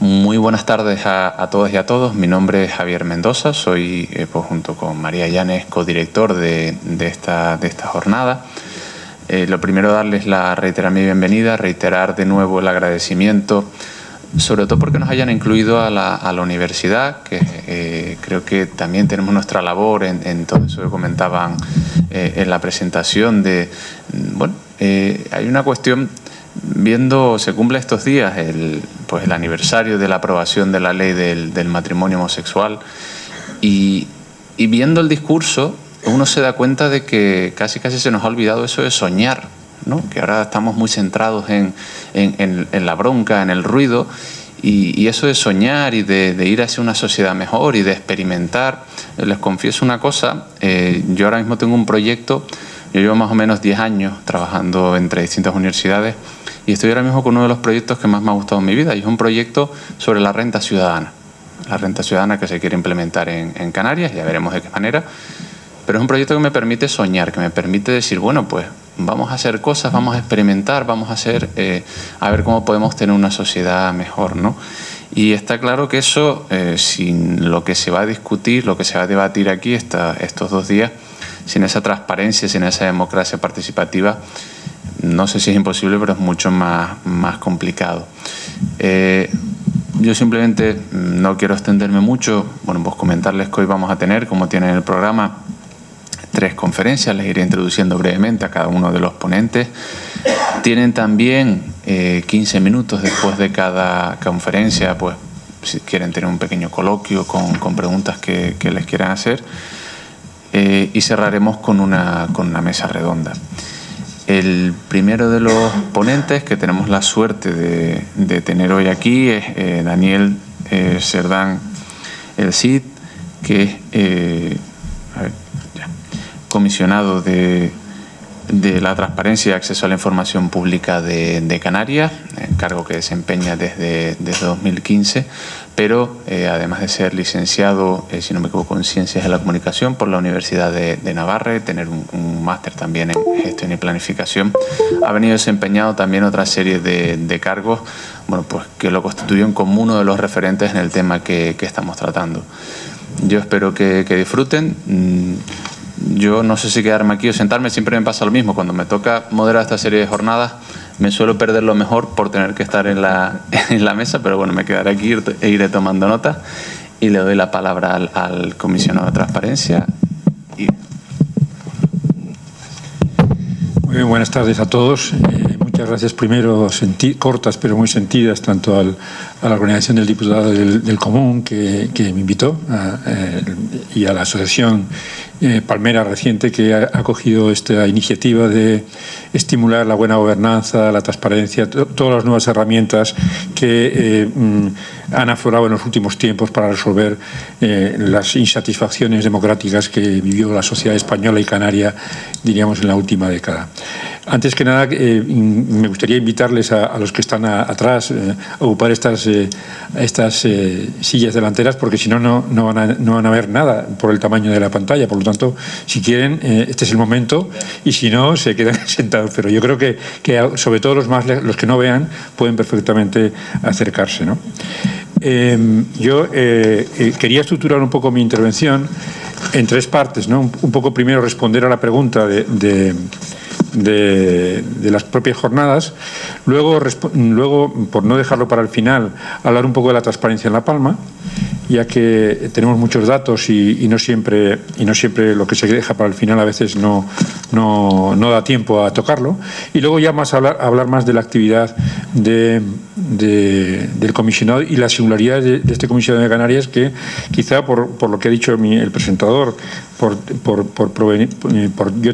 Muy buenas tardes a todas y a todos. Mi nombre es Javier Mendoza, soy junto con María Llanes codirector de esta jornada. Lo primero, reiterar mi bienvenida, reiterar de nuevo el agradecimiento, sobre todo porque nos hayan incluido a la universidad, que creo que también tenemos nuestra labor en todo eso que comentaban en la presentación de, bueno, hay una cuestión. Se cumple estos días el aniversario de la aprobación de la ley del matrimonio homosexual y viendo el discurso uno se da cuenta de que casi se nos ha olvidado eso de soñar, ¿no? Que ahora estamos muy centrados en la bronca, en el ruido y eso de soñar y de ir hacia una sociedad mejor y de experimentar. Les confieso una cosa, yo ahora mismo tengo un proyecto. Yo llevo más o menos 10 años trabajando entre distintas universidades y estoy ahora mismo con uno de los proyectos que más me ha gustado en mi vida, y es un proyecto sobre la renta ciudadana. La renta ciudadana que se quiere implementar en Canarias, ya veremos de qué manera, pero es un proyecto que me permite soñar, que me permite decir, bueno, pues vamos a hacer cosas, vamos a experimentar, vamos a hacer, a ver cómo podemos tener una sociedad mejor, ¿no? Y está claro que eso, sin lo que se va a discutir, lo que se va a debatir aquí estos 2 días, sin esa transparencia, sin esa democracia participativa, no sé si es imposible, pero es mucho más complicado. Yo simplemente no quiero extenderme mucho. Bueno, pues comentarles que hoy vamos a tener, como tienen en el programa, 3 conferencias. Les iré introduciendo brevemente a cada uno de los ponentes. Tienen también 15 minutos después de cada conferencia, pues si quieren tener un pequeño coloquio con preguntas que les quieran hacer. Y cerraremos con una mesa redonda. El primero de los ponentes que tenemos la suerte de tener hoy aquí es Daniel Cerdán El Cid, que es comisionado de la transparencia y acceso a la información pública de Canarias, cargo que desempeña desde 2015, pero además de ser licenciado, si no me equivoco, en Ciencias de la Comunicación por la Universidad de Navarra, tener un máster también en Gestión y Planificación, ha venido desempeñando también otra serie de cargos, bueno, pues que lo constituyen como uno de los referentes en el tema que estamos tratando. Yo espero que disfruten. Yo no sé si quedarme aquí o sentarme, siempre me pasa lo mismo. Cuando me toca moderar esta serie de jornadas, me suelo perder lo mejor por tener que estar en la mesa, pero bueno, me quedaré aquí e iré tomando nota y le doy la palabra al comisionado de transparencia. Muy bien, buenas tardes a todos. Muchas gracias primero, cortas pero muy sentidas, tanto a la organización del diputado del Común que me invitó y a la asociación Palmera reciente que ha acogido esta iniciativa de estimular la buena gobernanza, la transparencia, todas las nuevas herramientas que han aflorado en los últimos tiempos para resolver las insatisfacciones democráticas que vivió la sociedad española y canaria, diríamos, en la última década. Antes que nada, me gustaría invitarles a los que están atrás a ocupar estas sillas delanteras, porque si no, no van a ver nada por el tamaño de la pantalla. Por lo tanto, si quieren, este es el momento, y si no, se quedan sentados. Pero yo creo que sobre todo los que no vean pueden perfectamente acercarse, ¿no? Yo quería estructurar un poco mi intervención en 3 partes, ¿no? Un poco primero responder a la pregunta de las propias jornadas, luego, por no dejarlo para el final, hablar un poco de la transparencia en La Palma, ya que tenemos muchos datos y no siempre lo que se deja para el final a veces no da tiempo a tocarlo, y luego ya hablar más de la actividad del comisionado y la singularidad de este comisionado de Canarias, que quizá por lo que ha dicho el presentador, por yo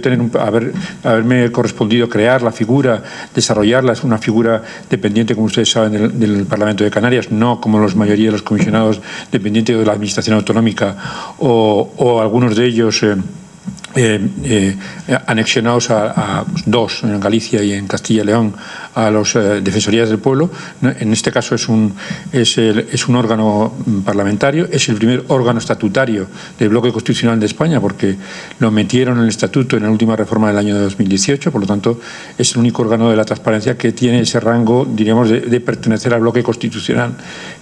haberme correspondido crear la figura, desarrollarla, es una figura dependiente, como ustedes saben, del Parlamento de Canarias, no como la mayoría de los comisionados dependientes de la Administración Autonómica o algunos de ellos anexionados a dos, en Galicia y en Castilla y León, a las defensorías del pueblo. En este caso es un órgano parlamentario, es el primer órgano estatutario del bloque constitucional de España, porque lo metieron en el estatuto en la última reforma del año 2018, por lo tanto es el único órgano de la transparencia que tiene ese rango, diríamos, de pertenecer al bloque constitucional,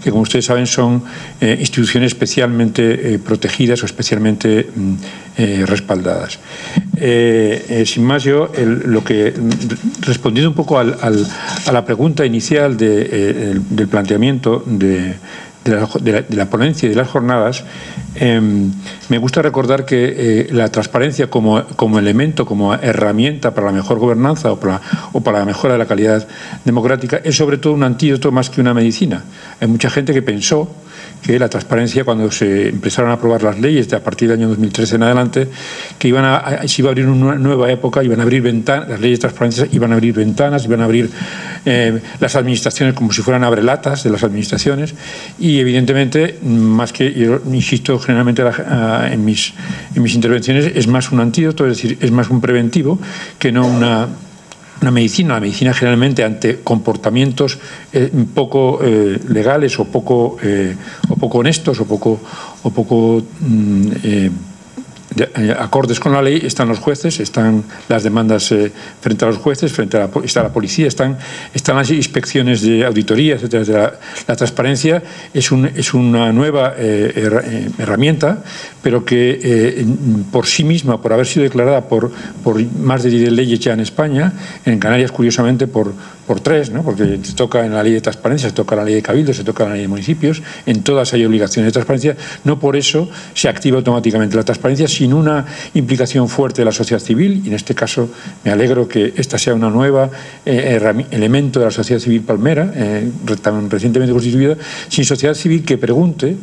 que como ustedes saben son instituciones especialmente protegidas o especialmente respaldadas. Sin más, yo respondiendo un poco a la pregunta inicial del planteamiento de la ponencia y de las jornadas, me gusta recordar que la transparencia como elemento, como herramienta para la mejor gobernanza o para la mejora de la calidad democrática es sobre todo un antídoto más que una medicina. Hay mucha gente que pensó que la transparencia, cuando se empezaron a aprobar las leyes a partir del año 2013 en adelante, que se iba a abrir una nueva época, iban a abrir ventanas, las leyes de transparencia iban a abrir ventanas, iban a abrir las administraciones como si fueran abrelatas de las administraciones, y evidentemente, más que, yo insisto generalmente en mis intervenciones, es más un antídoto, es decir, es más un preventivo que no una medicina. La medicina generalmente ante comportamientos poco legales o poco honestos o poco acordes con la ley, están los jueces, están las demandas frente a los jueces, está la policía, están las inspecciones de auditoría, etcétera. La transparencia es una nueva herramienta, pero que por sí misma, por haber sido declarada por más de 10 leyes ya en España, en Canarias curiosamente por 3, ¿no? Porque se toca en la ley de transparencia, se toca en la ley de cabildo, se toca en la ley de municipios, en todas hay obligaciones de transparencia, no por eso se activa automáticamente la transparencia, sin una implicación fuerte de la sociedad civil, y en este caso me alegro que esta sea una nueva elemento de la sociedad civil palmera, tan recientemente constituida. Sin sociedad civil que pregunte,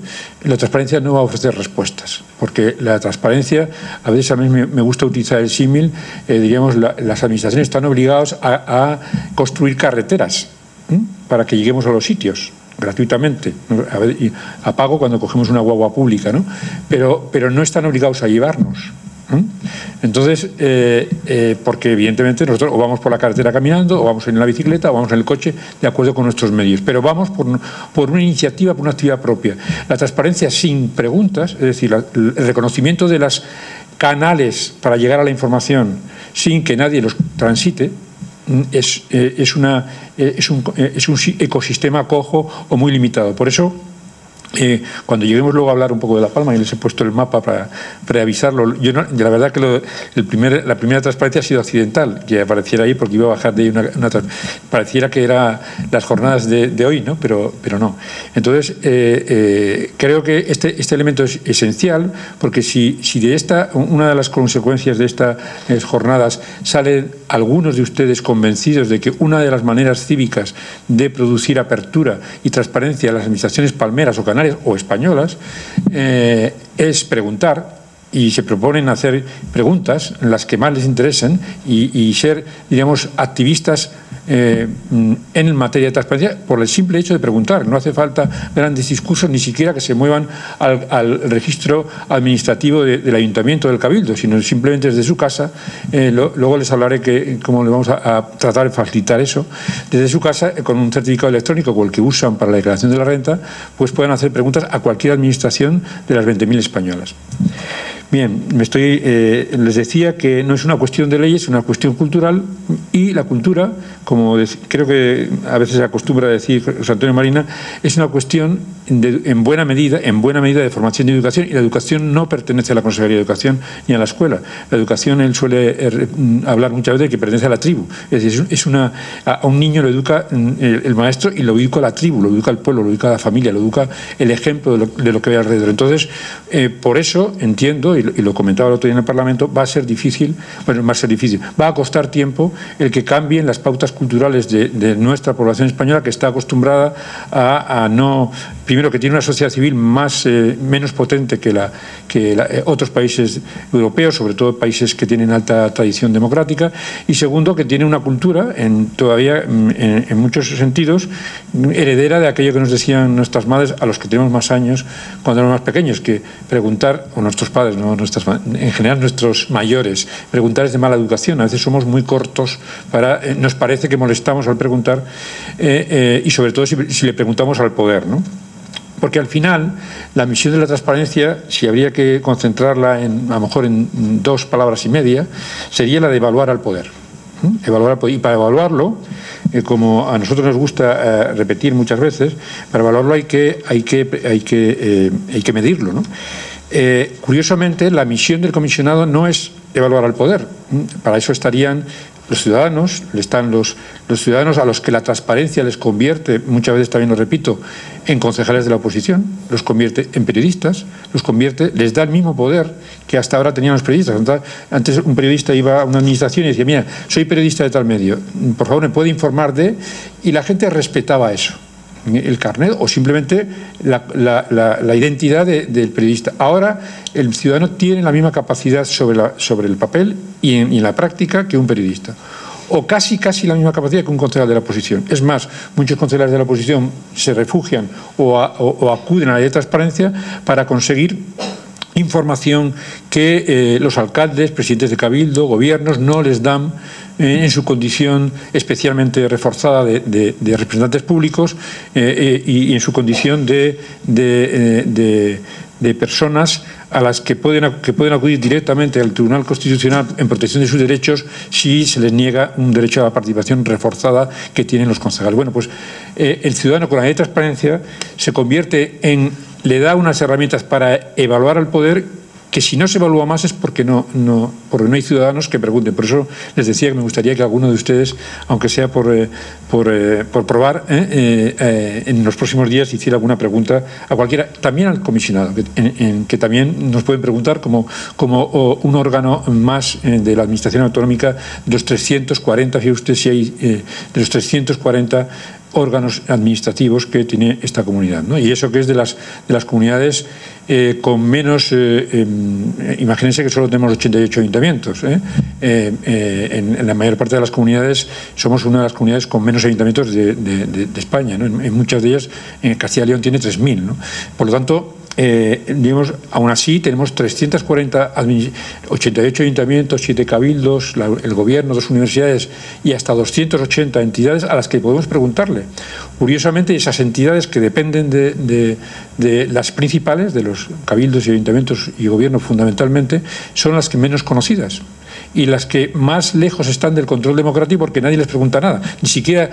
la transparencia no va a ofrecer respuestas, porque la transparencia, a veces a mí me gusta utilizar el símil, diríamos, las administraciones están obligadas a construir carreteras para que lleguemos a los sitios gratuitamente, a pago cuando cogemos una guagua pública, ¿no? Pero no están obligados a llevarnos. Entonces, porque evidentemente nosotros o vamos por la carretera caminando, o vamos en la bicicleta, o vamos en el coche, de acuerdo con nuestros medios, pero vamos por una iniciativa, por una actividad propia. La transparencia sin preguntas, es decir, el reconocimiento de los canales para llegar a la información sin que nadie los transite, es un ecosistema cojo o muy limitado. Por eso, cuando lleguemos luego a hablar un poco de La Palma, y les he puesto el mapa para preavisarlo, la verdad que la primera transparencia ha sido accidental, que apareciera ahí porque iba a bajar de ahí pareciera que era las jornadas de hoy, ¿no? Pero no. Entonces, creo que este elemento es esencial, porque si de una de las consecuencias de estas jornadas salen algunos de ustedes convencidos de que una de las maneras cívicas de producir apertura y transparencia en las administraciones palmeras o canarias o españolas es preguntar, y se proponen hacer preguntas, las que más les interesen, y ser, diríamos, activistas en materia de transparencia por el simple hecho de preguntar. No hace falta grandes discursos, ni siquiera que se muevan al registro administrativo del ayuntamiento, del cabildo, sino simplemente desde su casa. Luego les hablaré cómo le vamos a tratar de facilitar eso. Desde su casa, con un certificado electrónico como el que usan para la declaración de la renta, pues pueden hacer preguntas a cualquier administración de las 20.000 españolas. Bien, les decía que no es una cuestión de leyes, es una cuestión cultural, y la cultura, como creo que a veces se acostumbra a decir José Antonio Marina, es una cuestión en buena medida de formación y educación, y la educación no pertenece a la Consejería de Educación ni a la escuela. La educación, él suele hablar muchas veces de que pertenece a la tribu, es decir, a un niño lo educa el maestro y lo educa la tribu, lo educa el pueblo, lo educa la familia, lo educa el ejemplo de lo que ve alrededor. Entonces, por eso entiendo, y lo comentaba el otro día en el Parlamento, va a costar tiempo el que cambien las pautas culturales de nuestra población española, que está acostumbrada a no primero, que tiene una sociedad civil menos potente que otros países europeos, sobre todo países que tienen alta tradición democrática, y segundo, que tiene una cultura todavía en muchos sentidos heredera de aquello que nos decían nuestras madres, a los que tenemos más años, cuando éramos más pequeños, que preguntar, o nuestros padres, no en general nuestros mayores, preguntar es de mala educación. A veces somos muy cortos, nos parece que molestamos al preguntar, y sobre todo si le preguntamos al poder, ¿no? Porque al final la misión de la transparencia, si habría que concentrarla a lo mejor en 2 palabras y media, sería la de evaluar al poder. Y para evaluarlo, como a nosotros nos gusta repetir muchas veces, para evaluarlo hay que medirlo, ¿no? Curiosamente, la misión del comisionado no es evaluar al poder. Para eso estarían los ciudadanos, están los ciudadanos a los que la transparencia les convierte, muchas veces también lo repito, en concejales de la oposición, los convierte en periodistas, les da el mismo poder que hasta ahora tenían los periodistas. Antes un periodista iba a una administración y decía, mira, soy periodista de tal medio, por favor me puede informar de... Y la gente respetaba eso, el carnet o simplemente la identidad del periodista. Ahora el ciudadano tiene la misma capacidad sobre el papel y en la práctica que un periodista, o casi la misma capacidad que un concejal de la oposición. Es más, muchos concejales de la oposición se refugian o acuden a la ley de transparencia para conseguir información que los alcaldes, presidentes de cabildo, gobiernos no les dan en su condición especialmente reforzada de representantes públicos y en su condición de personas a las que pueden acudir directamente al Tribunal Constitucional en protección de sus derechos si se les niega un derecho a la participación reforzada que tienen los concejales. Bueno, pues el ciudadano con la ley de transparencia se convierte le da unas herramientas para evaluar al poder, que si no se evalúa más es porque no hay ciudadanos que pregunten. Por eso les decía que me gustaría que alguno de ustedes, aunque sea por probar, en los próximos días hiciera alguna pregunta a cualquiera, también al comisionado, que también nos pueden preguntar como un órgano más de la Administración Autonómica de los 340, fíjate usted si hay de los 340 órganos administrativos que tiene esta comunidad, ¿no? Y eso que es de las comunidades con menos, imagínense que solo tenemos 88 ayuntamientos, en la mayor parte de las comunidades somos una de las comunidades con menos ayuntamientos de España, ¿no? En muchas de ellas, en Castilla y León tiene 3.000, ¿no? Por lo tanto, digamos, aún así tenemos 88 ayuntamientos, 7 cabildos, el gobierno, 2 universidades y hasta 280 entidades a las que podemos preguntarle. Curiosamente, esas entidades que dependen de las principales, de los cabildos y ayuntamientos y gobierno fundamentalmente, son las que menos conocidas y las que más lejos están del control democrático, porque nadie les pregunta nada. Ni siquiera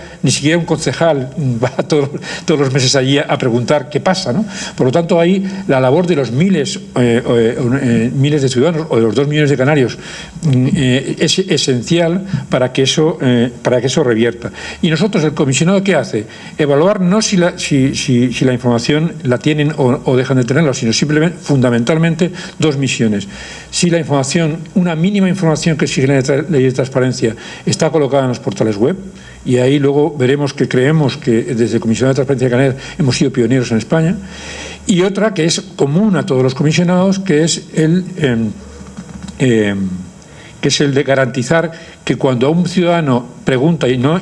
un concejal va todos los meses allí a preguntar qué pasa, ¿no? Por lo tanto, ahí la labor de los miles de ciudadanos o de los 2 millones de canarios es esencial para que eso revierta. Y nosotros, el comisionado, ¿qué hace? Evaluar no si la información la tienen o dejan de tenerla, sino simplemente, fundamentalmente, 2 misiones. Si la información, una mínima información que exige la ley de transparencia, está colocada en los portales web, y ahí luego veremos que creemos que desde el Comisionado de Transparencia de Canarias hemos sido pioneros en España, y otra que es común a todos los comisionados, que es el de garantizar que cuando a un ciudadano pregunta y no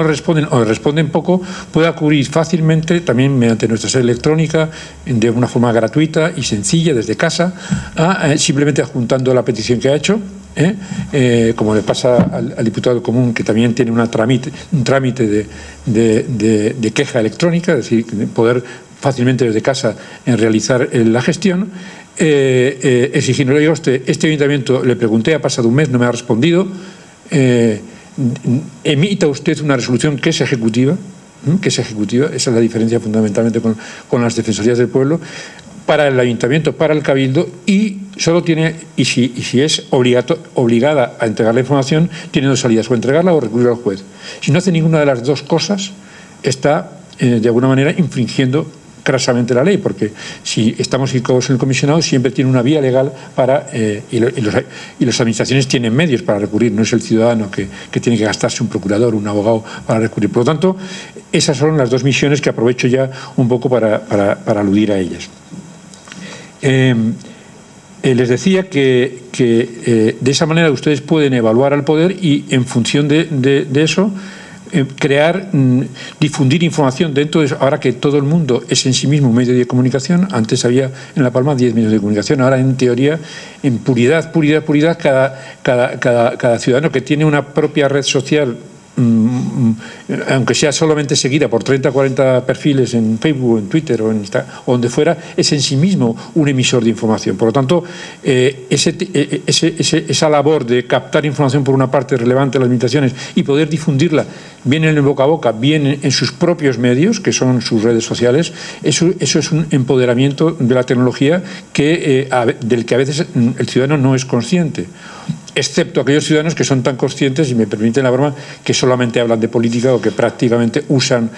responden o responden poco, pueda acudir fácilmente, también mediante nuestra sede electrónica, de una forma gratuita y sencilla desde casa, simplemente adjuntando la petición que ha hecho, como le pasa al diputado común, que también tiene un trámite de queja electrónica, es decir, poder fácilmente desde casa realizar la gestión, exigiendo, oiga usted, este ayuntamiento le pregunté, ha pasado un mes, no me ha respondido, emita usted una resolución que es ejecutiva, esa es la diferencia fundamentalmente con las defensorías del pueblo, para el ayuntamiento, para el cabildo, y solo tiene, y si es obligada a entregar la información, tiene 2 salidas, o entregarla o recurrir al juez. Si no hace ninguna de las 2 cosas, está de alguna manera infringiendo crasamente la ley, porque si estamos equivocados en el comisionado, siempre tiene una vía legal para y las administraciones tienen medios para recurrir, no es el ciudadano que tiene que gastarse un procurador, un abogado para recurrir. Por lo tanto, Esas son las dos misiones que aprovecho ya un poco para aludir a ellas. Les decía que de esa manera ustedes pueden evaluar al poder y en función de eso crear, difundir información dentro de eso. Ahora que todo el mundo es en sí mismo un medio de comunicación, antes había en La Palma 10 medios de comunicación, ahora en teoría, en puridad, cada ciudadano que tiene una propia red social, aunque sea solamente seguida por 30 o 40 perfiles en Facebook, en Twitter o en Instagram, o donde fuera, es en sí mismo un emisor de información. Por lo tanto, esa labor de captar información por una parte relevante de las administraciones y poder difundirla bien en el boca a boca, bien en sus propios medios, que son sus redes sociales, eso es un empoderamiento de la tecnología del que a veces el ciudadano no es consciente. Excepto aquellos ciudadanos que son tan conscientes, y me permiten la broma, que solamente hablan de política o que prácticamente usan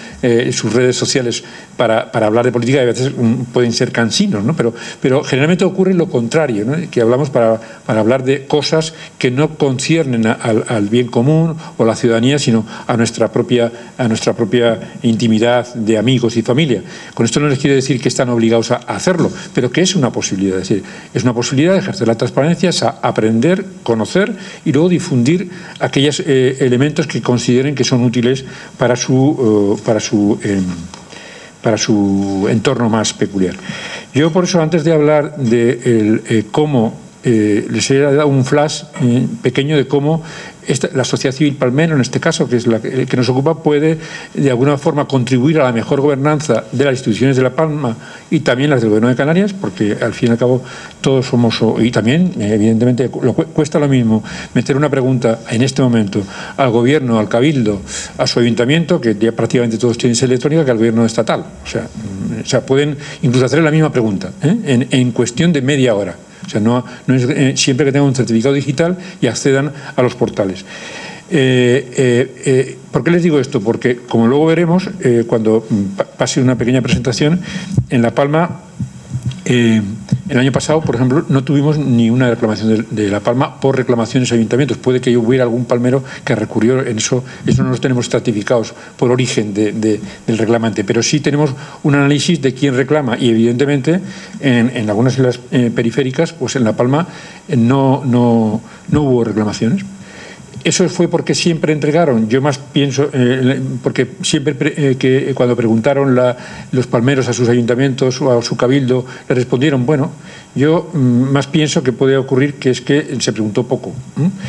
sus redes sociales para hablar de política, y a veces pueden ser cansinos, ¿no? Pero generalmente ocurre lo contrario, ¿no? Que hablamos para hablar de cosas que no conciernen al bien común o a la ciudadanía, sino a nuestra propia intimidad de amigos y familia. Con esto no les quiero decir que están obligados a hacerlo, pero que es una posibilidad. Es decir, es una posibilidad de ejercer la transparencia, es aprender, conocer y luego difundir aquellos elementos que consideren que son útiles para su entorno más peculiar. Yo por eso, antes de hablar de cómo les he dado un flash pequeño de cómo la sociedad civil palmera, en este caso, que es la que nos ocupa, puede de alguna forma contribuir a la mejor gobernanza de las instituciones de La Palma y también las del Gobierno de Canarias, porque al fin y al cabo todos somos, y también evidentemente cuesta lo mismo meter una pregunta en este momento al Gobierno, al Cabildo, a su ayuntamiento, que ya prácticamente todos tienen sede electrónica, que al Gobierno estatal. O sea, pueden incluso hacer la misma pregunta en cuestión de media hora. O sea, no es siempre que tengan un certificado digital y accedan a los portales. ¿Por qué les digo esto? Porque, como luego veremos, cuando pase una pequeña presentación, en La Palma, el año pasado, por ejemplo, no tuvimos ni una reclamación de La Palma por reclamaciones a ayuntamientos. Puede que hubiera algún palmero que recurrió en eso no los tenemos estratificados por origen del reclamante, pero sí tenemos un análisis de quién reclama y, evidentemente, en algunas islas periféricas, pues en La Palma no hubo reclamaciones. Eso fue porque siempre entregaron. Yo más pienso, porque siempre que cuando preguntaron los palmeros a sus ayuntamientos o a su cabildo, le respondieron, bueno, yo más pienso que puede ocurrir que es que se preguntó poco.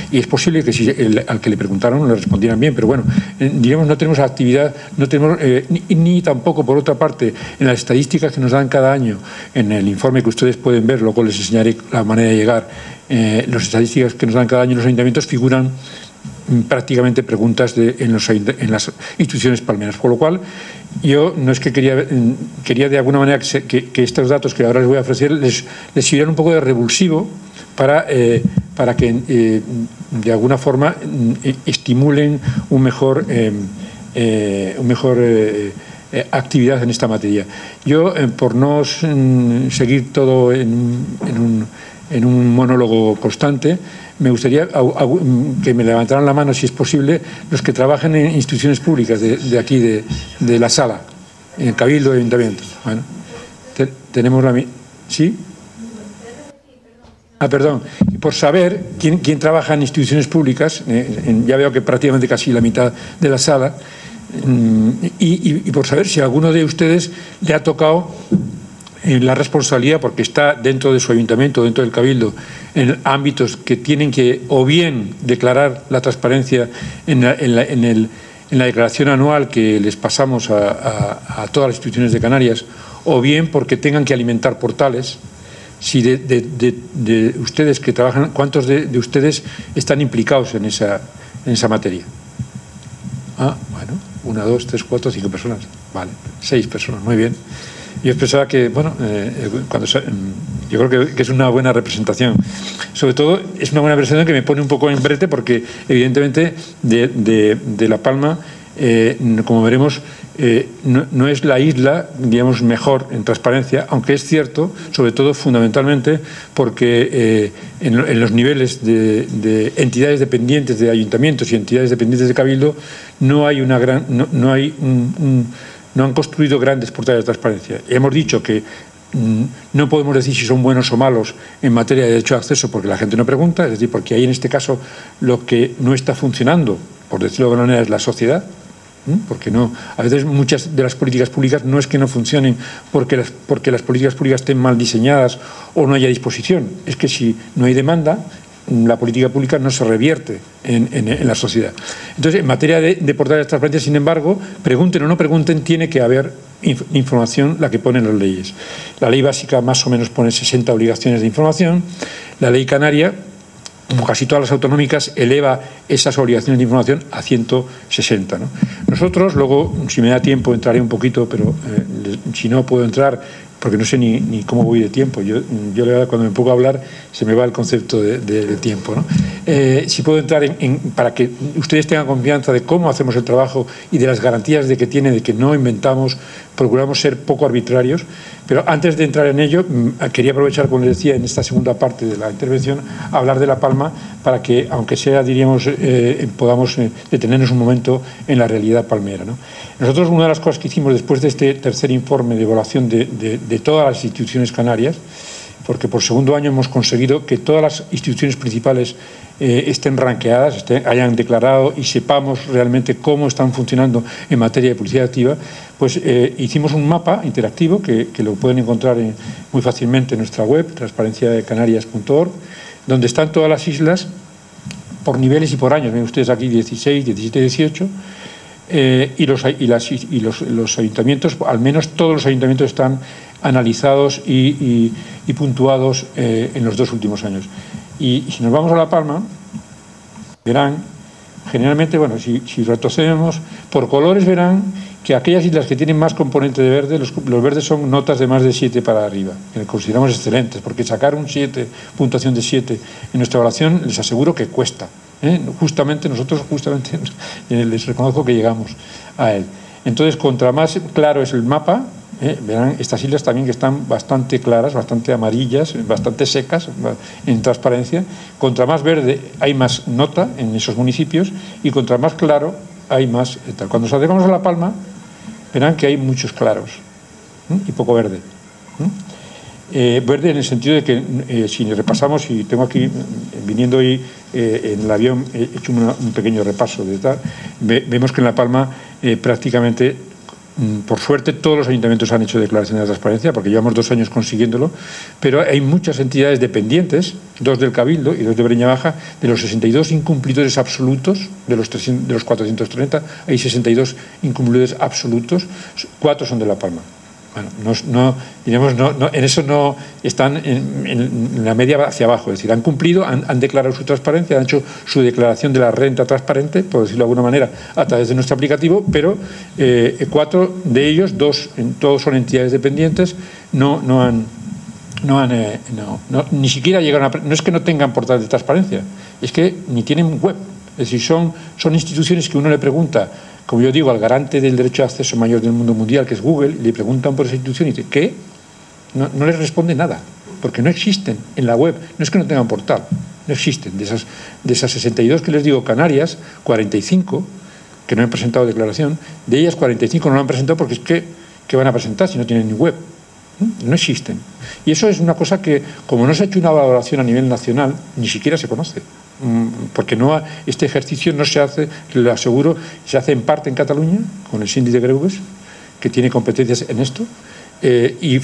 Y es posible que si al que le preguntaron le respondieran bien, pero bueno, digamos, no tenemos actividad, no tenemos ni tampoco, por otra parte, en las estadísticas que nos dan cada año, en el informe que ustedes pueden ver, luego les enseñaré la manera de llegar, las estadísticas que nos dan cada año en los ayuntamientos figuran prácticamente preguntas en las instituciones palmeras, por lo cual yo no es que quería de alguna manera que estos datos que ahora les voy a ofrecer les sirvieran un poco de revulsivo para que de alguna forma estimulen un mejor actividad en esta materia. Yo, por no seguir todo en un monólogo constante, me gustaría que me levantaran la mano, si es posible, los que trabajan en instituciones públicas de aquí, de la sala, en el Cabildo de Ayuntamiento. Bueno, tenemos la... ¿Sí? Perdón. Por saber quién trabaja en instituciones públicas, ya veo que prácticamente casi la mitad de la sala, y por saber si a alguno de ustedes le ha tocado la responsabilidad, porque está dentro de su ayuntamiento, dentro del cabildo, en ámbitos que tienen que o bien declarar la transparencia en la declaración anual que les pasamos a todas las instituciones de Canarias, o bien porque tengan que alimentar portales. Si de ustedes que trabajan, ¿cuántos de ustedes están implicados en esa materia? Bueno, 1, 2, 3, 4, 5 personas. Vale, 6 personas, muy bien. Yo pensaba que, bueno, yo creo que es una buena representación. Sobre todo, es una buena representación que me pone un poco en brete porque, evidentemente, de La Palma como veremos, no es la isla, digamos, mejor en transparencia, aunque es cierto, sobre todo fundamentalmente, porque en los niveles de entidades dependientes de ayuntamientos y entidades dependientes de cabildo no han construido grandes portales de transparencia. Hemos dicho que no podemos decir si son buenos o malos en materia de derecho de acceso porque la gente no pregunta, es decir, porque ahí en este caso lo que no está funcionando, por decirlo de alguna manera, es la sociedad. Porque no, a veces muchas de las políticas públicas no es que no funcionen porque las políticas públicas estén mal diseñadas o no haya disposición, es que si no hay demanda, la política pública no se revierte en la sociedad. Entonces, en materia de portales de transparencia, sin embargo, pregunten o no pregunten, tiene que haber información, la que ponen las leyes. La ley básica más o menos pone 60 obligaciones de información, la ley canaria, como casi todas las autonómicas, eleva esas obligaciones de información a 160. ¿no? Nosotros, luego, si me da tiempo, entraré un poquito, pero si no puedo entrar, porque no sé ni cómo voy de tiempo. Yo cuando me pongo a hablar se me va el concepto de tiempo. ¿no? Si puedo entrar para que ustedes tengan confianza de cómo hacemos el trabajo y de las garantías de que tiene, de que no inventamos, procuramos ser poco arbitrarios. Pero antes de entrar en ello, quería aprovechar, como les decía, en esta segunda parte de la intervención, hablar de La Palma para que, aunque sea, diríamos, podamos detenernos un momento en la realidad palmera. ¿no? Nosotros, una de las cosas que hicimos después de este tercer informe de evaluación de todas las instituciones canarias, porque por segundo año hemos conseguido que todas las instituciones principales estén ranqueadas, hayan declarado y sepamos realmente cómo están funcionando en materia de publicidad activa, pues hicimos un mapa interactivo que lo pueden encontrar muy fácilmente en nuestra web, transparenciadecanarias.org, donde están todas las islas por niveles y por años. Ven ustedes aquí 16, 17, 18. Y los ayuntamientos, al menos todos los ayuntamientos están analizados y puntuados en los 2 últimos años. Y si nos vamos a La Palma, verán, generalmente, bueno, si retrocedemos, por colores verán que aquellas islas que tienen más componente de verde, los verdes son notas de más de 7 para arriba, que consideramos excelentes, porque sacar un 7, puntuación de 7 en nuestra evaluación, les aseguro que cuesta. Nosotros les reconozco que llegamos a él. Entonces, contra más claro es el mapa, verán estas islas también que están bastante claras, bastante amarillas, bastante secas en transparencia. Contra más verde hay más nota en esos municipios y contra más claro hay más tal. Cuando nos acercamos a La Palma, verán que hay muchos claros y poco verde. Verde en el sentido de que si repasamos, y tengo aquí, viniendo hoy en el avión, he hecho un pequeño repaso de tal, vemos que en La Palma prácticamente, por suerte, todos los ayuntamientos han hecho declaraciones de transparencia, porque llevamos 2 años consiguiéndolo, pero hay muchas entidades dependientes, 2 del Cabildo y 2 de Breña Baja, de los 62 incumplidores absolutos, de los 430, hay 62 incumplidores absolutos, 4 son de La Palma. Bueno, en eso no están en la media hacia abajo, es decir, han cumplido, han declarado su transparencia, han hecho su declaración de la renta transparente, por decirlo de alguna manera, a través de nuestro aplicativo, pero 4 de ellos, todos son entidades dependientes, ni siquiera llegaron no es que no tengan portal de transparencia, es que ni tienen web, es decir, son instituciones que uno le pregunta, como yo digo, al garante del derecho de acceso mayor del mundo mundial, que es Google, le preguntan por esa institución y dice, ¿qué? No les responde nada, porque no existen en la web, no es que no tengan portal, no existen. De esas 62 que les digo, Canarias, 45, que no han presentado declaración, de ellas 45 no lo han presentado porque es que van a presentar si no tienen ni web. No existen. Y eso es una cosa que, como no se ha hecho una valoración a nivel nacional, ni siquiera se conoce. Porque este ejercicio no se hace, lo aseguro, se hace en parte en Cataluña, con el síndic de Greuges, que tiene competencias en esto, y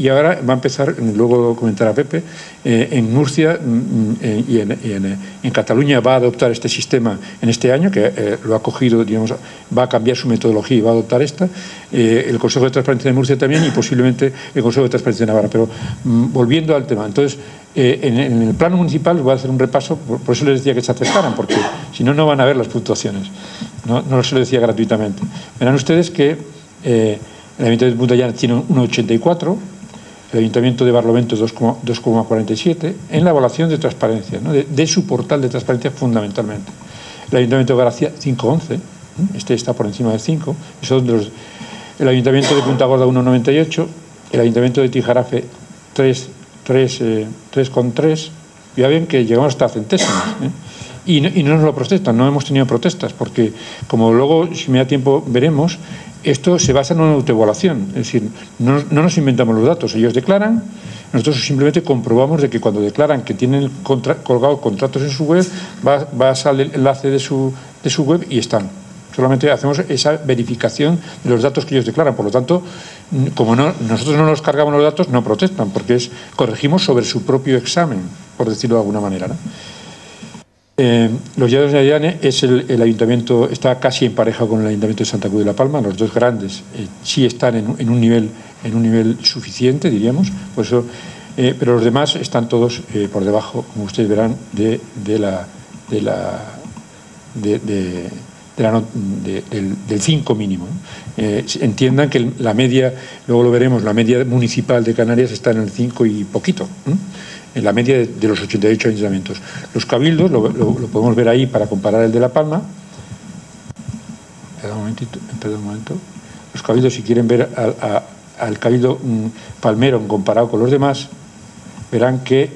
ahora va a empezar, luego comentará Pepe, en Murcia y en Cataluña va a adoptar este sistema en este año, que lo ha cogido, digamos, va a cambiar su metodología y va a adoptar esta, el Consejo de Transparencia de Murcia también y posiblemente el Consejo de Transparencia de Navarra. Pero volviendo al tema, entonces, en el plano municipal voy a hacer un repaso, por eso les decía que se acercaran, porque si no, no van a ver las puntuaciones, no se lo decía gratuitamente. Verán ustedes que el Ayuntamiento de Punta Llana tiene 1,84, el Ayuntamiento de Barlovento 2,47, en la evaluación de transparencia, ¿no? de su portal de transparencia fundamentalmente. El Ayuntamiento de Gracia 5,11, Este está por encima del 5. El Ayuntamiento de Punta Gorda 1,98, el Ayuntamiento de Tijarafe 3,3. Ya ven que llegamos hasta centésimas, y no nos lo protestan, no hemos tenido protestas, porque como luego, si me da tiempo, veremos, esto se basa en una autoevaluación, es decir, no nos inventamos los datos, ellos declaran, nosotros simplemente comprobamos de que cuando declaran que tienen colgados contratos en su web, vas al enlace de su web y están. Solamente hacemos esa verificación de los datos que ellos declaran. Por lo tanto, como nosotros no nos cargamos los datos, no protestan, porque corregimos sobre su propio examen, por decirlo de alguna manera, ¿no? Los Llanos de Ayane el ayuntamiento está casi emparejado con el ayuntamiento de Santa Cruz de la Palma. Los dos grandes sí están en un nivel suficiente, diríamos. Por eso, pero los demás están todos por debajo, como ustedes verán, del 5 mínimo. Entiendan que la media, luego lo veremos, la media municipal de Canarias está en el 5 y poquito, en la media de los 88 ayuntamientos. Los cabildos, lo podemos ver ahí para comparar el de La Palma. Perdón un momento. Los cabildos, si quieren ver al cabildo palmero comparado con los demás, verán que,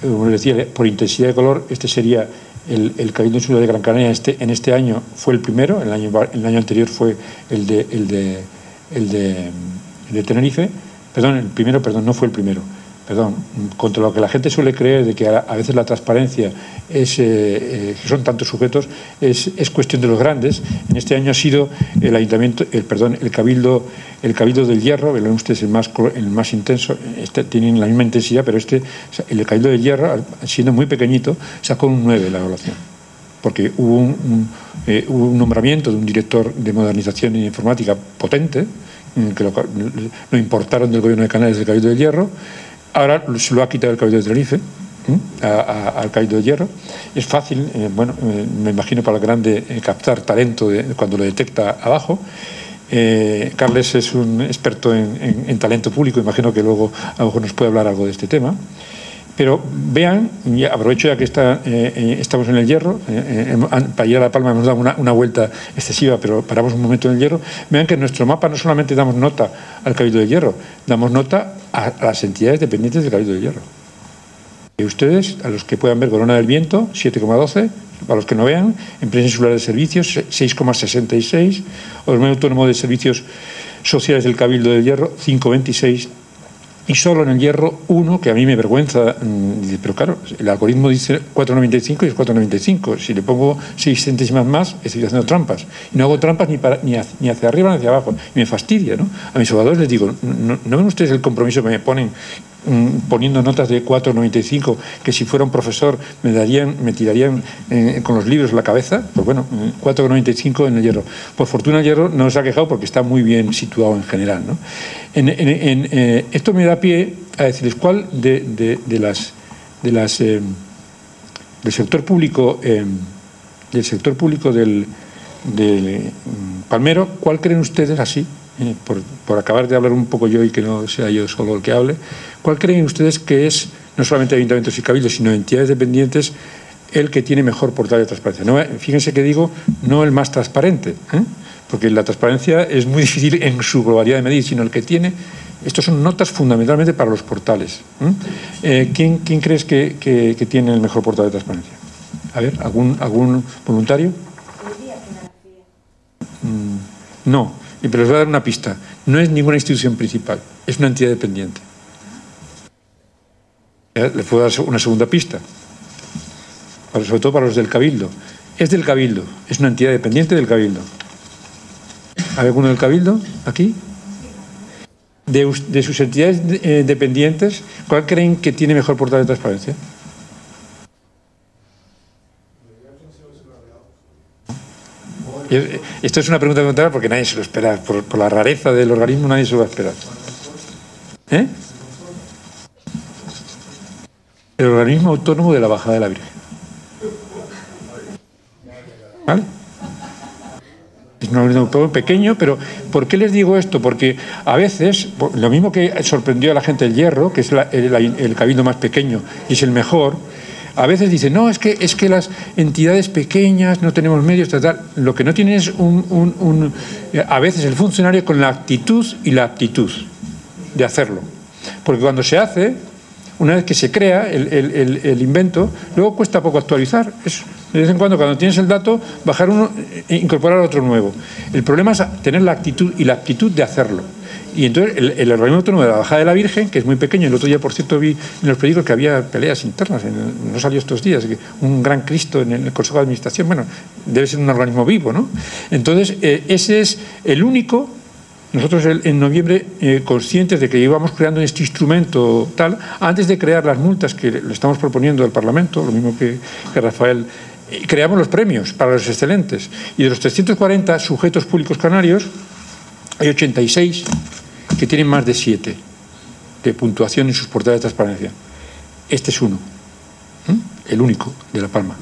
como les decía, por intensidad de color, este sería el Cabildo Insular de Gran Canaria. En este año fue el primero, el año anterior fue el de Tenerife. El primero, no fue el primero. Contra lo que la gente suele creer de que a veces la transparencia que son tantos sujetos, es cuestión de los grandes. En este año ha sido el Cabildo del Hierro. Ven ustedes el más intenso, tienen la misma intensidad, pero el Cabildo del Hierro, siendo muy pequeñito, sacó un 9 en la evaluación, porque hubo un nombramiento de un director de modernización y informática potente, que lo importaron del gobierno de Canarias, del Cabildo del Hierro. Ahora se lo ha quitado el Cabildo de Tenerife al Cabildo de Hierro. Es fácil, me imagino, para el grande captar talento cuando lo detecta abajo. Carles es un experto en talento público, imagino que luego a lo mejor nos puede hablar algo de este tema. Pero vean, y aprovecho ya que estamos en el Hierro, para ir a La Palma hemos dado una vuelta excesiva, pero paramos un momento en el Hierro. Vean que en nuestro mapa no solamente damos nota al Cabildo del Hierro, damos nota a las entidades dependientes del Cabildo del Hierro. Y ustedes, a los que puedan ver, Corona del Viento, 7,12, para los que no vean, Empresa Insular de Servicios, 6,66, Organismo Autónomo de Servicios Sociales del Cabildo del Hierro, 5,26, y solo en el Hierro 1, que a mí me avergüenza, pero claro, el algoritmo dice 4,95 y es 4,95. Si le pongo 6 centésimas más, estoy haciendo trampas. Y no hago trampas ni hacia arriba ni hacia abajo. Y me fastidia, ¿no? A mis abogados les digo, ¿no ven ustedes el compromiso que me ponen poniendo notas de 4,95, que si fuera un profesor me tirarían con los libros en la cabeza? Pues bueno, 4,95 en el Hierro. Por fortuna el Hierro no se ha quejado porque está muy bien situado en general, ¿no? Esto me da pie a decirles cuál del sector público del Palmero, ¿cuál creen ustedes, así, por acabar de hablar un poco yo y que no sea yo solo el que hable, cuál creen ustedes que es, no solamente ayuntamientos y cabildos, sino entidades dependientes, el que tiene mejor portal de transparencia? No, fíjense que digo, no el más transparente, porque la transparencia es muy difícil en su globalidad de medir, sino el que tiene. Estos son notas fundamentalmente para los portales. ¿Quién crees que tiene el mejor portal de transparencia? A ver, ¿algún voluntario? No, pero les voy a dar una pista. No es ninguna institución principal, es una entidad dependiente. Les puedo dar una segunda pista, sobre todo para los del Cabildo. Es del Cabildo, es una entidad dependiente del Cabildo. ¿Hay alguno del Cabildo aquí? De sus entidades dependientes, ¿cuál creen que tiene mejor portal de transparencia? Esto es una pregunta contraria porque nadie se lo espera. Por la rareza del organismo nadie se lo va a esperar. El Organismo Autónomo de la Bajada de la Virgen. ¿Vale? Es un organismo pequeño, pero ¿por qué les digo esto? Porque a veces, lo mismo que sorprendió a la gente del Hierro, que es el cabildo más pequeño y es el mejor, A veces dicen, no, es que las entidades pequeñas no tenemos medios, tal. Lo que no tienen es a veces el funcionario con la actitud y la aptitud de hacerlo. Porque cuando se hace, una vez que se crea el invento, luego cuesta poco actualizar. De vez en cuando tienes el dato, bajar uno e incorporar otro nuevo. El problema es tener la actitud y la aptitud de hacerlo. Y entonces el organismo autónomo de la Bajada de la Virgen, que es muy pequeño, el otro día, por cierto, vi en los periódicos que había peleas internas, no salió estos días, un gran Cristo en el Consejo de Administración, bueno, debe ser un organismo vivo, ¿no? Entonces, ese es el único. Nosotros en noviembre, conscientes de que íbamos creando este instrumento tal, antes de crear las multas que le estamos proponiendo al Parlamento, lo mismo que Rafael, creamos los premios para los excelentes. Y de los 340 sujetos públicos canarios, hay 86 que tienen más de 7 de puntuación en sus portales de transparencia. Este es uno, el único de La Palma,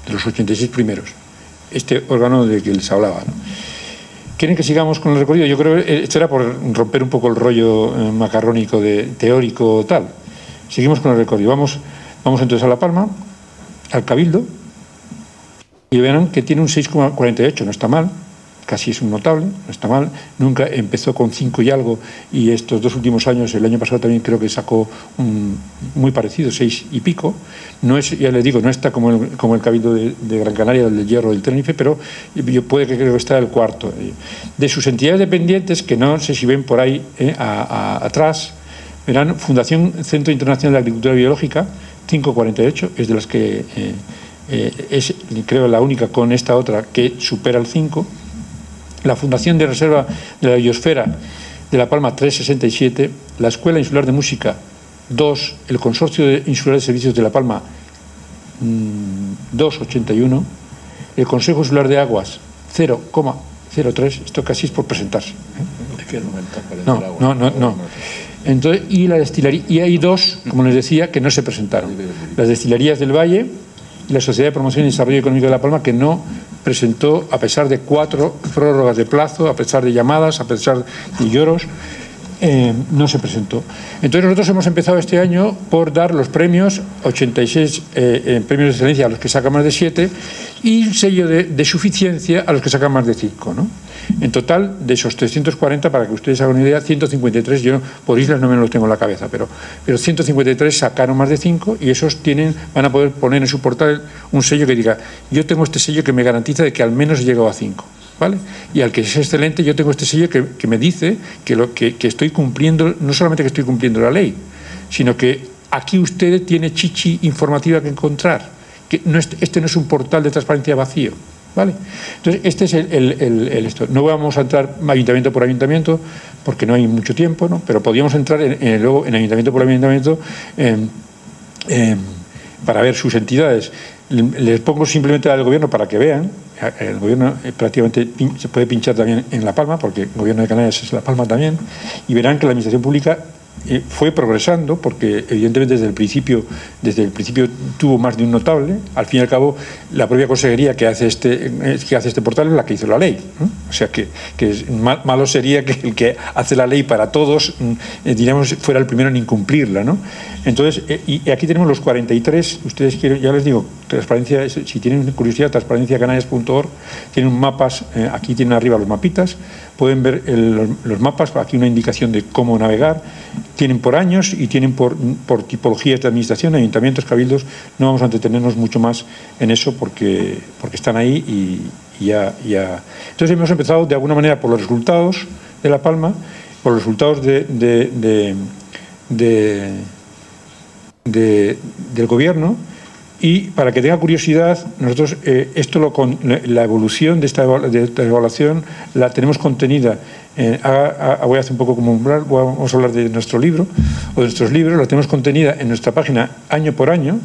de los 86 primeros. Este órgano de que les hablaba, ¿no? ¿Quieren que sigamos con el recorrido? Yo creo que esto era por romper un poco el rollo macarrónico teórico tal. Seguimos con el recorrido. Vamos entonces a La Palma, al Cabildo, y verán que tiene un 6,48, no está mal, casi es un notable, no está mal. Nunca empezó con 5 y algo, y estos 2 últimos años, el año pasado también creo que sacó muy parecido, 6 y pico. No es, ya les digo, no está como el Cabildo de Gran Canaria, del Hierro, del Tenerife, pero yo creo que está el cuarto. De sus entidades dependientes, que no sé si ven por ahí atrás, verán Fundación Centro Internacional de Agricultura Biológica, 5,48, es de las que es, creo, la única con esta otra que supera el 5. La Fundación de Reserva de la Biosfera de La Palma, 3,67, la Escuela Insular de Música, 2, el Consorcio Insular de Servicios de La Palma, 2,81, el Consejo Insular de Aguas, 0,03, esto casi es por presentarse. Es que No. Entonces, y la destilería, y hay 2, como les decía, que no se presentaron. Las destilerías del Valle y la Sociedad de Promoción y Desarrollo Económico de La Palma, que no presentó, a pesar de 4 prórrogas de plazo, a pesar de llamadas, a pesar de lloros, no se presentó. Entonces nosotros hemos empezado este año por dar los premios, 86 premios de excelencia a los que sacan más de 7 y un sello de suficiencia a los que sacan más de 5, ¿no? En total, de esos 340, para que ustedes hagan una idea, 153, yo por islas no me los tengo en la cabeza, pero 153 sacaron más de 5 y esos van a poder poner en su portal un sello que diga, yo tengo este sello que me garantiza de que al menos he llegado a 5. ¿Vale? Y al que es excelente, yo tengo este sello que me dice que estoy cumpliendo, no solamente que estoy cumpliendo la ley, sino que aquí usted tiene chichi informativa que encontrar, que este no es un portal de transparencia vacío, ¿vale? Entonces, este es esto. No vamos a entrar ayuntamiento por ayuntamiento, porque no hay mucho tiempo, ¿no? Pero podríamos entrar luego en ayuntamiento por ayuntamiento para ver sus entidades. Les pongo simplemente la del gobierno para que vean. El gobierno prácticamente se puede pinchar también en La Palma, porque el gobierno de Canarias es La Palma también, y verán que la administración pública fue progresando, porque evidentemente desde el principio tuvo más de un notable. Al fin y al cabo, la propia consejería que hace este portal es la que hizo la ley, ¿no? O sea que malo sería que el que hace la ley para todos, diríamos, fuera el primero en incumplirla, ¿no? Entonces, y aquí tenemos los 43, ustedes ya les digo, transparencia, si tienen curiosidad, transparenciacanarias.org, tienen mapas, aquí tienen arriba los mapitas, pueden ver los mapas, aquí una indicación de cómo navegar, tienen por años y tienen por tipologías de administración, ayuntamientos, cabildos. No vamos a entretenernos mucho más en eso porque están ahí y ya. Entonces hemos empezado de alguna manera por los resultados de La Palma, por los resultados del gobierno. Y para que tenga curiosidad, nosotros la evolución de esta evaluación la tenemos contenida. Voy a hacer un poco como umbral, vamos a hablar de nuestro libro, o de nuestros libros, la tenemos contenida en nuestra página año por año,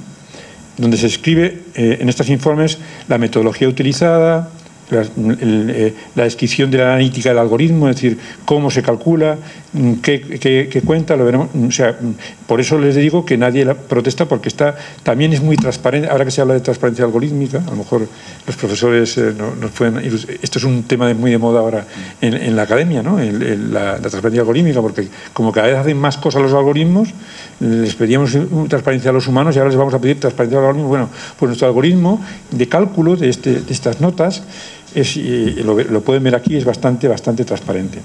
donde se escribe en estos informes la metodología utilizada, la descripción de la analítica del algoritmo, es decir, cómo se calcula, qué cuenta, lo veremos. O sea, por eso les digo que nadie la protesta, porque también es muy transparente. Ahora que se habla de transparencia algorítmica, a lo mejor los profesores nos pueden... Esto es un tema muy de moda ahora en la academia, ¿no? La transparencia algorítmica, porque como cada vez hacen más cosas los algoritmos, les pedíamos transparencia a los humanos y ahora les vamos a pedir transparencia a los algoritmos. Bueno, pues nuestro algoritmo de cálculo de estas notas, lo pueden ver aquí, es bastante transparente.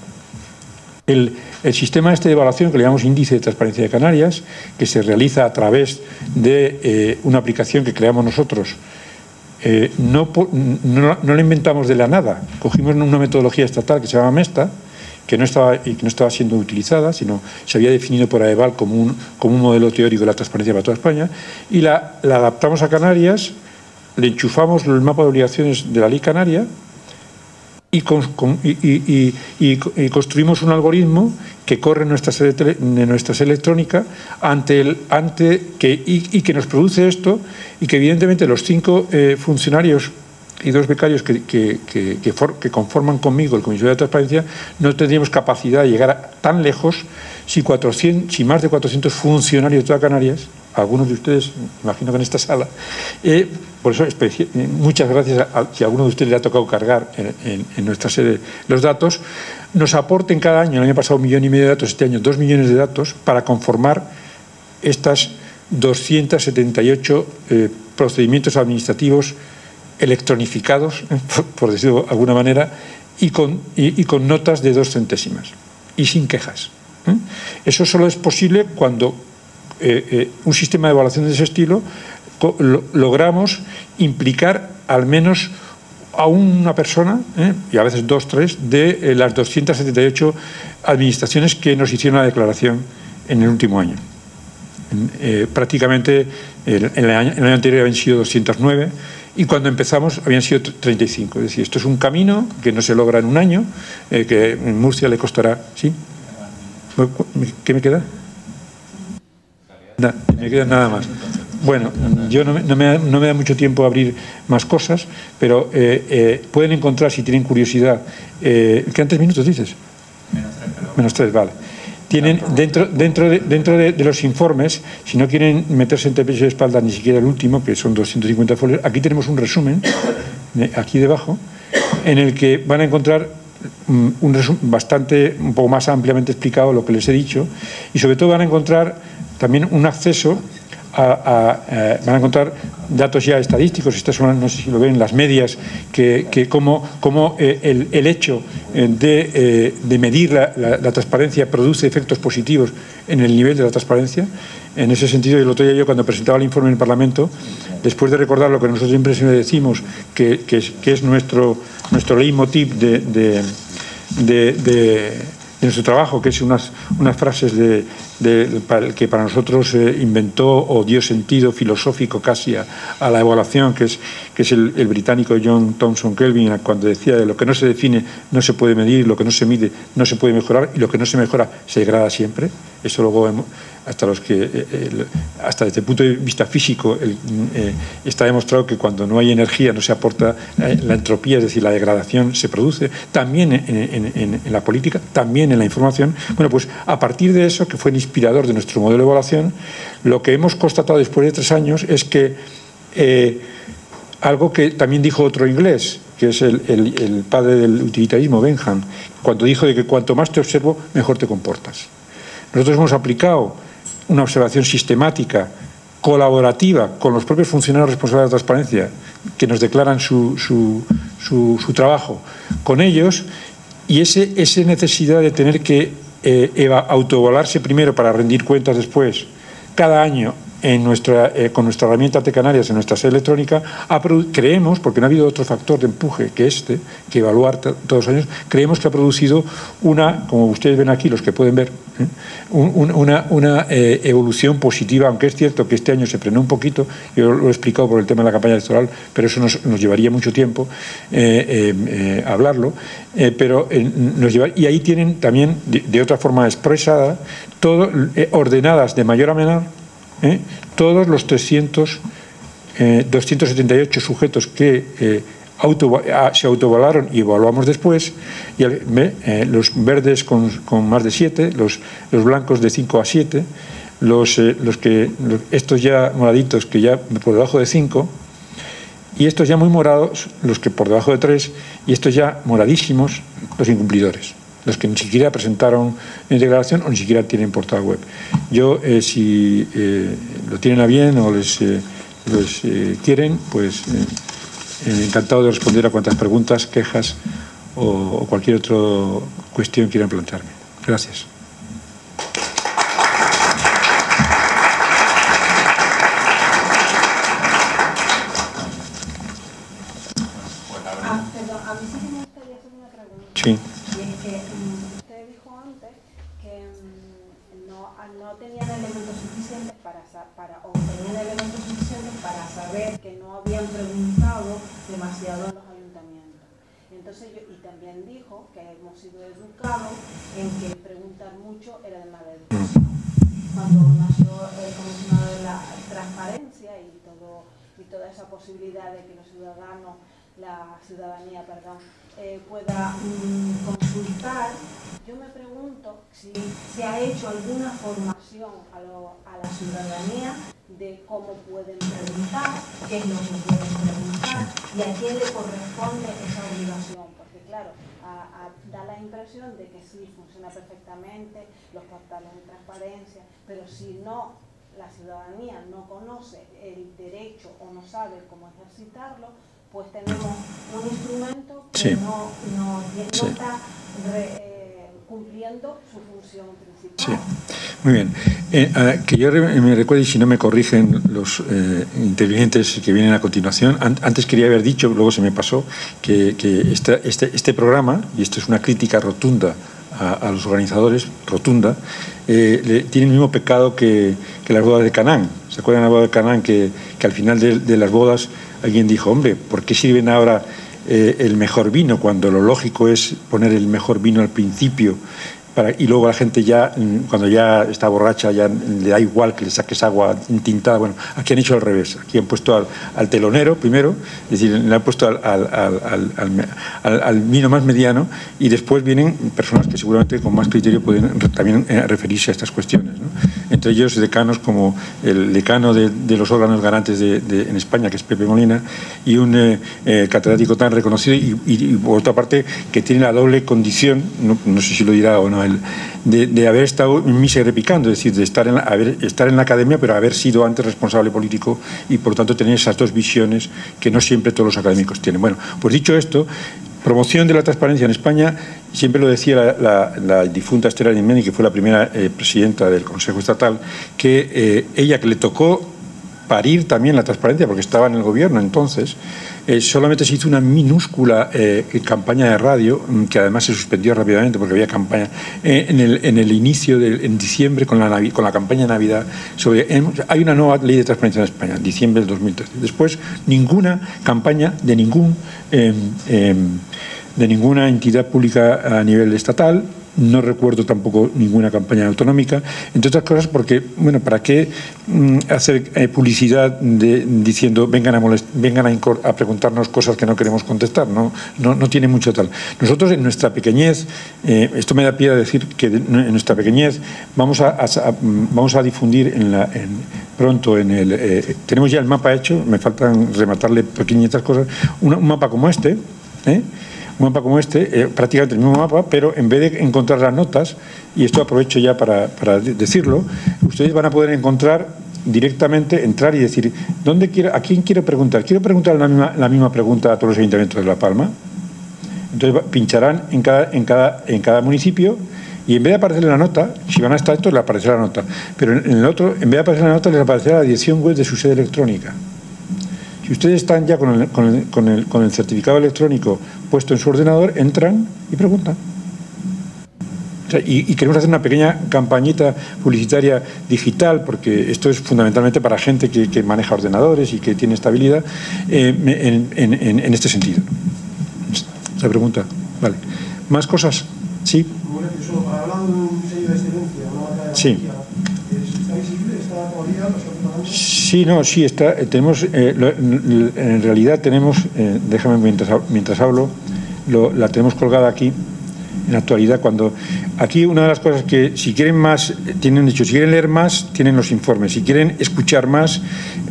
El sistema de evaluación, que le llamamos Índice de Transparencia de Canarias, que se realiza a través de una aplicación que creamos nosotros, no la inventamos de la nada. Cogimos una metodología estatal que se llama MESTA, que no estaba siendo utilizada, sino se había definido por AEVAL como un modelo teórico de la transparencia para toda España, y la adaptamos a Canarias, le enchufamos el mapa de obligaciones de la Ley Canaria y construimos un algoritmo que corre en nuestra sede electrónica y que nos produce esto, y que evidentemente los 5 funcionarios y 2 becarios que conforman conmigo el Comisario de Transparencia no tendríamos capacidad de llegar tan lejos si más de 400 funcionarios de toda Canarias, algunos de ustedes, imagino que en esta sala, por eso muchas gracias si a alguno de ustedes le ha tocado cargar en nuestra sede los datos, nos aporten cada año, el año pasado 1,5 millones de datos, este año 2 millones de datos, para conformar estas 278 procedimientos administrativos electronificados, por decirlo de alguna manera, y con notas de 2 centésimas y sin quejas. Eso solo es posible cuando un sistema de evaluación de ese estilo logramos implicar al menos a una persona, y a veces 2, 3, de las 278 administraciones que nos hicieron la declaración en el último año. Prácticamente en el año anterior habían sido 209 y cuando empezamos habían sido 35. Es decir, esto es un camino que no se logra en un año, que en Murcia le costará... ¿Sí? ¿Qué me queda? Me queda nada más. Bueno, yo no me da mucho tiempo a abrir más cosas, pero pueden encontrar, si tienen curiosidad... ¿Quedan 3 minutos, dices? Menos 3, vale. Tienen dentro de los informes, si no quieren meterse entre pecho y espalda ni siquiera el último, que son 250 folios, aquí tenemos un resumen, aquí debajo, en el que van a encontrar un resumen un poco más ampliamente explicado lo que les he dicho, y sobre todo van a encontrar también un acceso van a encontrar datos ya estadísticos. Estas son, no sé si lo ven, las medias, que como el hecho de medir la transparencia produce efectos positivos en el nivel de la transparencia. En ese sentido, el otro día yo, cuando presentaba el informe en el Parlamento, después de recordar lo que nosotros siempre decimos, que es nuestro leitmotiv de nuestro trabajo, que es unas frases que para nosotros inventó o dio sentido filosófico casi a la evaluación, que es el británico John Thomson Kelvin, cuando decía de lo que no se define no se puede medir, lo que no se mide no se puede mejorar, y lo que no se mejora se degrada siempre. Eso luego hasta desde el punto de vista físico está demostrado que cuando no hay energía no se aporta la entropía, es decir, la degradación se produce también en la política, también en la información. Bueno, pues a partir de eso, que fue el inspirador de nuestro modelo de evaluación, lo que hemos constatado después de 3 años es que algo que también dijo otro inglés, que es el padre del utilitarismo, Benham, cuando dijo de que cuanto más te observo, mejor te comportas. Nosotros hemos aplicado una observación sistemática, colaborativa, con los propios funcionarios responsables de la transparencia, que nos declaran su trabajo con ellos, y esa necesidad de tener que autoevaluarse primero para rendir cuentas después, cada año, con nuestra herramienta T Canarias, en nuestra sede electrónica, creemos, porque no ha habido otro factor de empuje que evaluar todos los años, creemos que ha producido como ustedes ven aquí, los que pueden ver, una evolución positiva, aunque es cierto que este año se frenó un poquito, yo lo he explicado por el tema de la campaña electoral, pero eso nos llevaría mucho tiempo hablarlo, y ahí tienen también, de otra forma expresada, ordenadas de mayor a menor, todos los 278 sujetos que se autoevaluaron y evaluamos después, y los verdes con más de 7, los blancos de 5 a 7, estos ya moraditos que ya por debajo de 5, y estos ya muy morados, los que por debajo de 3, y estos ya moradísimos, los incumplidores, los que ni siquiera presentaron en declaración o ni siquiera tienen portal web. Yo, si lo tienen a bien o les quieren, pues encantado de responder a cuantas preguntas, quejas o cualquier otra cuestión quieran plantearme. Gracias. Sí. Usted dijo antes que no tenían elementos suficientes o tenían elementos suficientes para saber que no habían preguntado demasiado a los ayuntamientos. Entonces y también dijo que hemos sido educados en que preguntar mucho era de mala educación. Cuando nació el comisionado de la transparencia y toda esa posibilidad de que los ciudadanos, la ciudadanía, pueda consultar, yo me pregunto si se ha hecho alguna formación a la ciudadanía de cómo pueden preguntar, qué es lo que pueden preguntar y a quién le corresponde esa obligación, porque claro, da la impresión de que sí, funciona perfectamente los portales de transparencia, pero si no, la ciudadanía no conoce el derecho o no sabe cómo ejercitarlo, pues tenemos un instrumento que no está cumpliendo su función principal. Sí, muy bien. Que yo me recuerde, y si no me corrigen los intervinientes que vienen a continuación, antes quería haber dicho, luego se me pasó, que este programa, y esto es una crítica rotunda a los organizadores, rotunda, tiene el mismo pecado que las bodas de Canaán. ¿Se acuerdan de la boda de Canaán? Que al final de las bodas alguien dijo, hombre, ¿por qué sirven ahora el mejor vino cuando lo lógico es poner el mejor vino al principio y luego la gente ya, cuando ya está borracha, ya le da igual que le saques agua tintada? Bueno, aquí han hecho al revés. Aquí han puesto al telonero primero, es decir, le han puesto al vino más mediano, y después vienen personas que seguramente con más criterio pueden también referirse a estas cuestiones, ¿no? Entre ellos decanos como el decano de los órganos garantes en España, que es Pepe Molina, y un catedrático tan reconocido y por otra parte que tiene la doble condición, no sé si lo dirá o no, de haber estado en misa y repicando, es decir, de estar en la academia, pero haber sido antes responsable político y por tanto tener esas dos visiones que no siempre todos los académicos tienen. Bueno, pues dicho esto, promoción de la transparencia en España, siempre lo decía la difunta Esther Arizmendi, que fue la primera presidenta del Consejo Estatal, que ella, que le tocó parir también la transparencia porque estaba en el gobierno entonces, solamente se hizo una minúscula campaña de radio, que además se suspendió rápidamente porque había campaña en el inicio en diciembre con la campaña de Navidad hay una nueva ley de transparencia en España, en diciembre del 2013. Después ninguna campaña de ninguna entidad pública a nivel estatal. No recuerdo tampoco ninguna campaña autonómica, entre otras cosas porque, bueno, ¿para qué hacer publicidad diciendo vengan a preguntarnos cosas que no queremos contestar? No tiene mucho tal. Nosotros en nuestra pequeñez, esto me da pie a decir que en nuestra pequeñez vamos a difundir pronto tenemos ya el mapa hecho, me faltan rematarle pequeñitas cosas, un mapa como este, un mapa como este, prácticamente el mismo mapa, pero en vez de encontrar las notas, y esto aprovecho ya para decirlo, ustedes van a poder encontrar directamente, entrar y decir, ¿a quién quiero preguntar? Quiero preguntar la misma pregunta a todos los ayuntamientos de La Palma. Entonces pincharán en cada municipio, y en vez de aparecerle la nota, si van hasta esto, les aparecerá la nota. Pero en el otro, en vez de aparecer la nota, les aparecerá la dirección web de su sede electrónica. Si ustedes están ya con el certificado electrónico puesto en su ordenador, entran y preguntan. O sea, y queremos hacer una pequeña campañita publicitaria digital, porque esto es fundamentalmente para gente que maneja ordenadores y que tiene estabilidad en este sentido. Esa pregunta. Vale. ¿Más cosas? Sí. Hablando de un sello de excelencia, una marca de sí. ¿Está visible? Sí, no, sí, está. Tenemos, en realidad tenemos, déjame mientras hablo, la tenemos colgada aquí. En la actualidad, cuando aquí una de las cosas que si quieren más, tienen dicho, si quieren leer más, tienen los informes, si quieren escuchar más,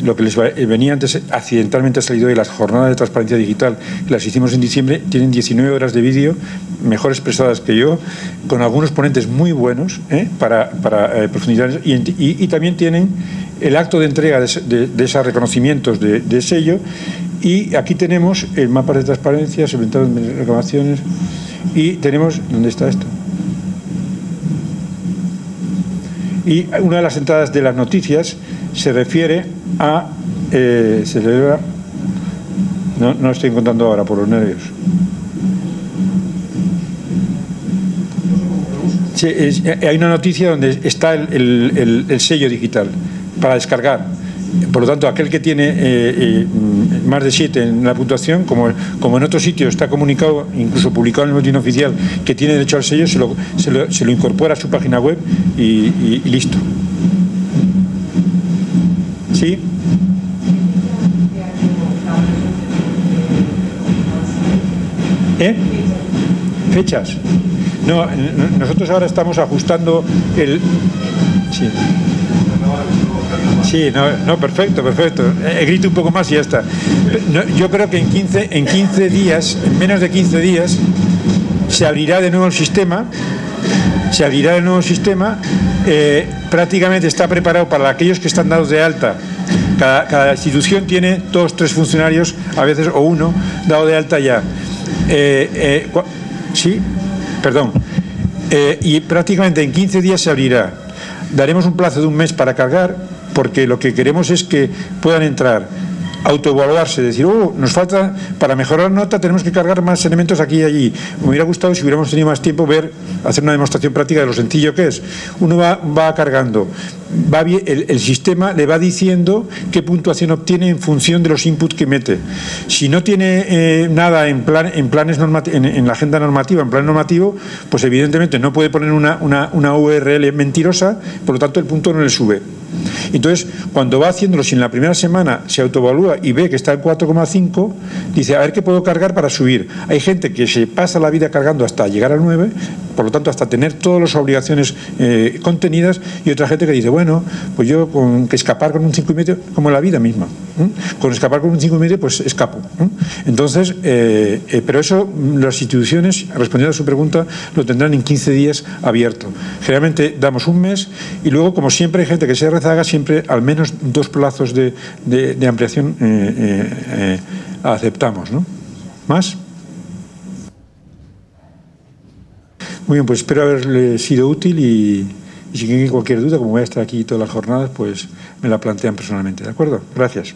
lo que les venía antes, accidentalmente ha salido de las jornadas de transparencia digital, las hicimos en diciembre, tienen 19 horas de vídeo, mejor expresadas que yo, con algunos ponentes muy buenos para profundizar, y también tienen el acto de entrega de esos reconocimientos de sello, y aquí tenemos el mapa de transparencia, segmentados de reclamaciones. Y tenemos, ¿dónde está esto? Y una de las entradas de las noticias se refiere a no lo estoy encontrando ahora por los nervios. Sí, hay una noticia donde está el sello digital para descargar. Por lo tanto, aquel que tiene más de 7 en la puntuación, como en otros sitios está comunicado, incluso publicado en el boletín oficial, que tiene derecho al sello, se lo incorpora a su página web y listo. ¿Sí? ¿Fechas? No, nosotros ahora estamos ajustando el... Sí. Sí, no, perfecto. Grito un poco más y ya está. No, yo creo que en 15 días, en menos de 15 días, se abrirá de nuevo el sistema. Prácticamente está preparado para aquellos que están dados de alta. Cada institución tiene 2 o 3 funcionarios, a veces, o 1, dado de alta ya. Sí, perdón. Y prácticamente en 15 días se abrirá. Daremos un plazo de un mes para cargar, porque lo que queremos es que puedan entrar, autoevaluarse, decir, nos falta, para mejorar nota tenemos que cargar más elementos aquí y allí. Me hubiera gustado, si hubiéramos tenido más tiempo, hacer una demostración práctica de lo sencillo que es. Uno va cargando, va bien, el sistema le va diciendo qué puntuación obtiene en función de los inputs que mete. Si no tiene nada en la agenda normativa, en plan normativo, pues evidentemente no puede poner una URL mentirosa, por lo tanto el punto no le sube. Entonces, cuando va haciéndolo, si en la primera semana se autoevalúa y ve que está en 4,5, dice, a ver qué puedo cargar para subir. Hay gente que se pasa la vida cargando hasta llegar al 9, por lo tanto hasta tener todas las obligaciones contenidas, y otra gente que dice, bueno, pues yo con que escapar con un 5,5, como la vida misma, con escapar con un 5,5 pues escapo. Entonces, pero eso las instituciones, respondiendo a su pregunta, lo tendrán en 15 días abierto. Generalmente damos un mes, y luego, como siempre hay gente que se rezaga, siempre al menos 2 plazos de ampliación aceptamos, ¿no? ¿Más? Muy bien, pues espero haberle sido útil y si tienen cualquier duda, como voy a estar aquí todas las jornadas, pues me la plantean personalmente, ¿de acuerdo? Gracias.